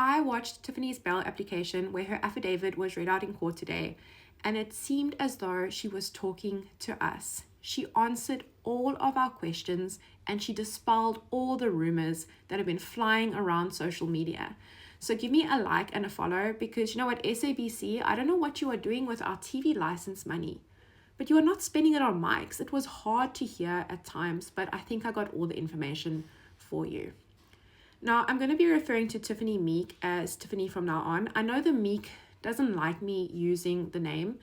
I watched Tiffany's bail application where her affidavit was read out in court today, and it seemed as though she was talking to us. She answered all of our questions and she dispelled all the rumors that have been flying around social media. So give me a like and a follow, because you know what, SABC, I don't know what you are doing with our TV license money, but you are not spending it on mics. It was hard to hear at times, but I think I got all the information for you. Now, I'm going to be referring to Tiffany Meek as Tiffany from now on. I know the Meek doesn't like me using the name,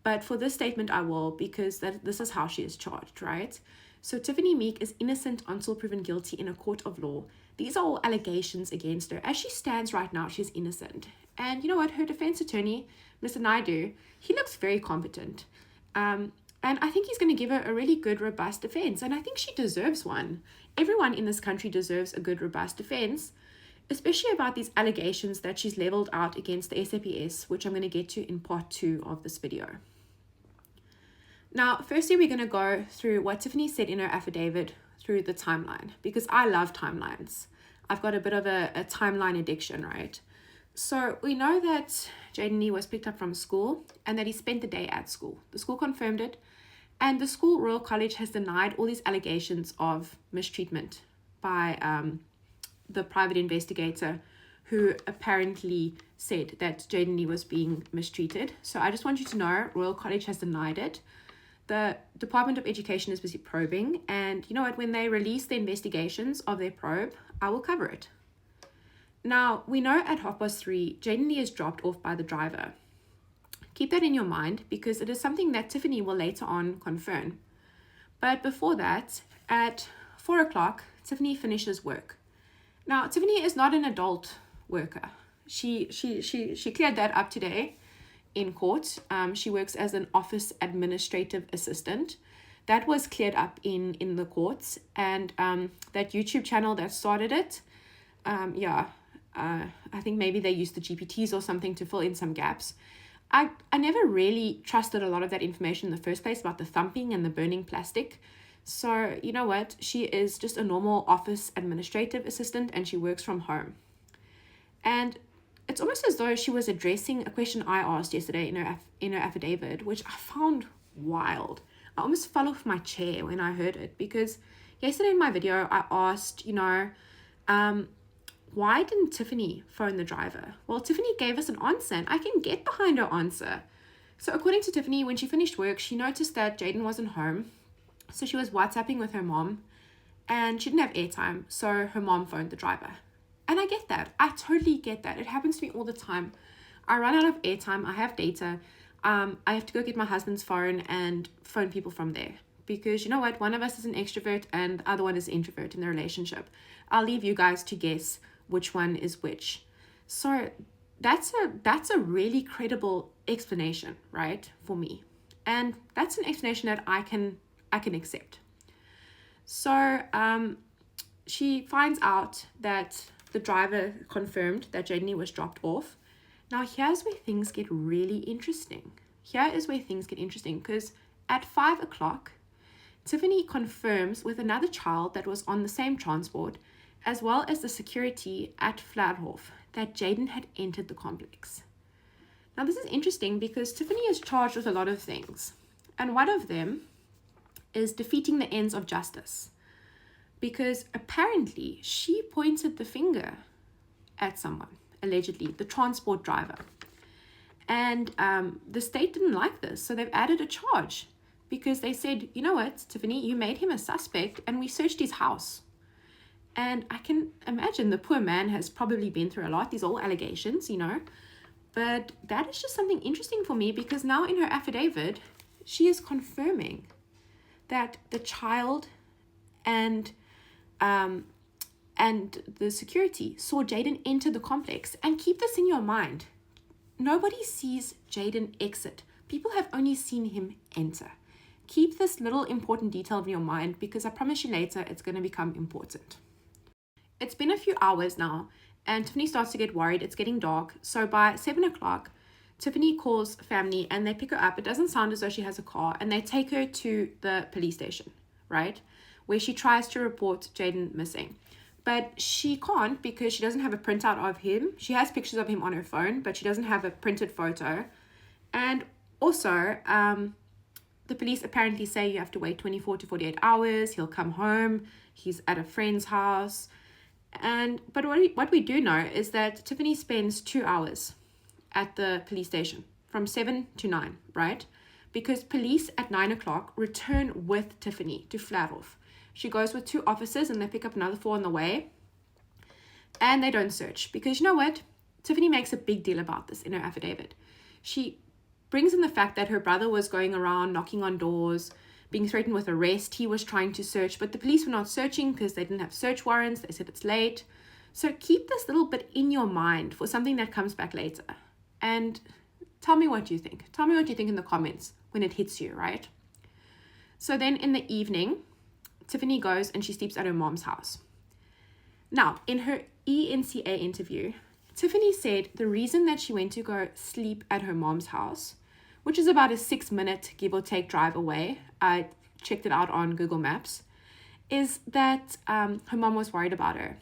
but for this statement I will, because this is how she is charged, right? So Tiffany Meek is innocent until proven guilty in a court of law. These are all allegations against her. As she stands right now, she's innocent. And you know what? Her defense attorney, Mr. Naidu, he looks very competent. And I think he's going to give her a really good, robust defense. And I think she deserves one. Everyone in this country deserves a good, robust defense, especially about these allegations that she's leveled out against the SAPS, which I'm going to get to in part 2 of this video. Now, firstly, we're going to go through what Tiffany said in her affidavit through the timeline, because I love timelines. I've got a bit of a timeline addiction, right? So we know that Jayden Lee was picked up from school and that he spent the day at school. The school confirmed it, and the school, Royal College, has denied all these allegations of mistreatment by the private investigator who apparently said that Jayden Lee was being mistreated. So I just want you to know, Royal College has denied it. The Department of Education is busy probing, and you know what, when they release the investigations of their probe, I will cover it. Now, we know at 3:30, Jayden Lee is dropped off by the driver. Keep that in your mind, because it is something that Tiffany will later on confirm. But before that, at 4 o'clock, Tiffany finishes work. Now, Tiffany is not an adult worker. She cleared that up today in court. She works as an office administrative assistant. That was cleared up in the courts, and that YouTube channel that started it, I think maybe they used the GPTs or something to fill in some gaps. I never really trusted a lot of that information in the first place about the thumping and the burning plastic. So you know what, she is just a normal office administrative assistant, and she works from home. And it's almost as though she was addressing a question I asked yesterday in her affidavit, which I found wild. I almost fell off my chair when I heard it, because yesterday in my video I asked, why didn't Tiffany phone the driver? Well, Tiffany gave us an answer, and I can get behind her answer. So according to Tiffany, when she finished work, she noticed that Jayden wasn't home. So she was WhatsApping with her mom, and she didn't have airtime, so her mom phoned the driver. And I get that. I totally get that. It happens to me all the time. I run out of airtime. I have data. I have to go get my husband's phone and phone people from there. Because you know what? One of us is an extrovert and the other one is an introvert in the relationship. I'll leave you guys to guess which one is which. So that's a really credible explanation, right, for me. And that's an explanation that I can accept. So she finds out that the driver confirmed that Jayden Lee was dropped off. Now, here's where things get really interesting. Because at 5 o'clock, Tiffany confirms with another child that was on the same transport, as well as the security at Fladhof, that Jayden had entered the complex. Now, this is interesting because Tiffany is charged with a lot of things, and one of them is defeating the ends of justice. Because apparently she pointed the finger at someone, allegedly, the transport driver. And the state didn't like this, so they've added a charge because they said, you know what, Tiffany, you made him a suspect and we searched his house. And I can imagine the poor man has probably been through a lot. These are all allegations, But that is just something interesting for me, because now in her affidavit, she is confirming that the child and the security saw Jayden enter the complex. And keep this in your mind. Nobody sees Jayden exit. People have only seen him enter. Keep this little important detail in your mind, because I promise you later it's going to become important. It's been a few hours now, and Tiffany starts to get worried. It's getting dark. So by 7 o'clock, Tiffany calls family and they pick her up. It doesn't sound as though she has a car, and they take her to the police station, right? Where she tries to report Jayden missing. But she can't because she doesn't have a printout of him. She has pictures of him on her phone, but she doesn't have a printed photo. And also, the police apparently say you have to wait 24 to 48 hours. He'll come home. He's at a friend's house. But what we do know is that Tiffany spends 2 hours at the police station from 7 to 9, right? Because police at 9 o'clock return with Tiffany to Flatroff. She goes with 2 officers and they pick up another 4 on the way. And they don't search because you know what? Tiffany makes a big deal about this in her affidavit. She brings in the fact that her brother was going around knocking on doors, being threatened with arrest. He was trying to search, but the police were not searching because they didn't have search warrants. They said it's late. So keep this little bit in your mind for something that comes back later. And tell me what you think. Tell me what you think in the comments when it hits you, right? So then in the evening, Tiffany goes and she sleeps at her mom's house. Now, in her ENCA interview, Tiffany said the reason that she went to go sleep at her mom's house, which is about a 6-minute give or take drive away, I checked it out on Google Maps, is that her mom was worried about her.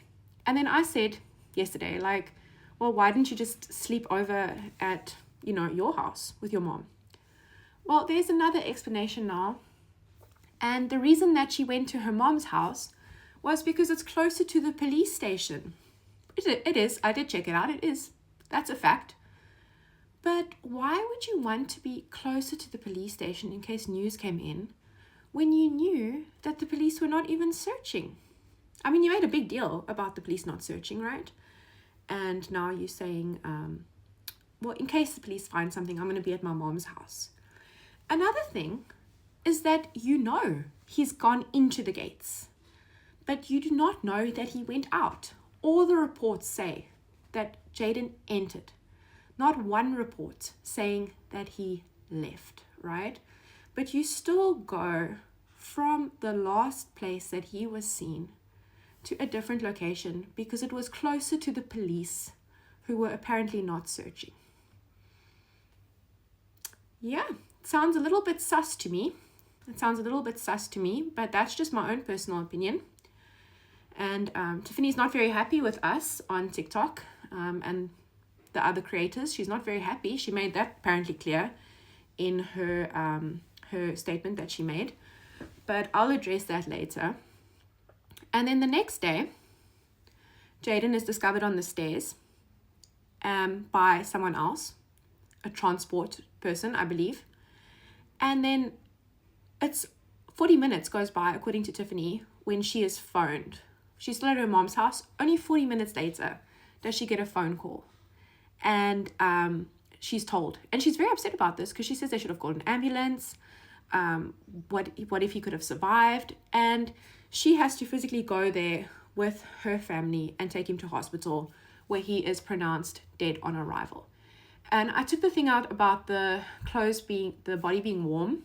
And then I said yesterday, like, well, why didn't you just sleep over at, your house with your mom? Well, there's another explanation now. And the reason that she went to her mom's house was because it's closer to the police station. It is. I did check it out. It is. That's a fact. But why would you want to be closer to the police station in case news came in when you knew that the police were not even searching? I mean, you made a big deal about the police not searching, right? And now you're saying, well, in case the police find something, I'm going to be at my mom's house. Another thing is that he's gone into the gates, but you do not know that he went out. All the reports say that Jayden entered. Not one report saying that he left, right? But you still go from the last place that he was seen to a different location because it was closer to the police who were apparently not searching. Yeah, it sounds a little bit sus to me. But that's just my own personal opinion. And Tiffany's not very happy with us on TikTok and the other creators. She's not very happy. She made that apparently clear in her statement that she made. But I'll address that later. And then the next day, Jayden is discovered on the stairs by someone else, a transport person, I believe. And then it's 40 minutes goes by, according to Tiffany, when she is phoned. She's still at her mom's house. Only 40 minutes later does she get a phone call. And she's told. And she's very upset about this because she says they should have called an ambulance. What if he could have survived? And she has to physically go there with her family and take him to hospital where he is pronounced dead on arrival. And I took the thing out about the body being warm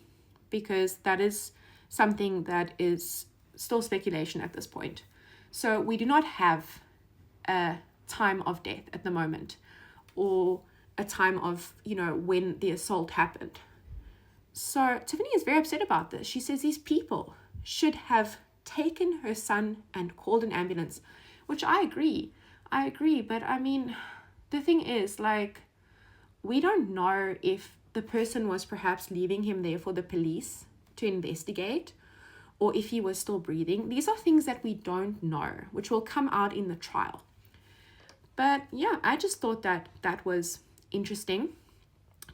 because that is something that is still speculation at this point. So we do not have a time of death at the moment or a time of, when the assault happened. So Tiffany is very upset about this. She says these people should have taken her son and called an ambulance, which I agree. But I mean, the thing is, we don't know if the person was perhaps leaving him there for the police to investigate or if he was still breathing. These are things that we don't know, which will come out in the trial. But yeah, I just thought that was interesting.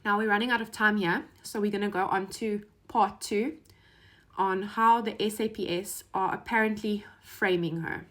Now we're running out of time here, so we're going to go on to part 2 on how the SAPS are apparently framing her.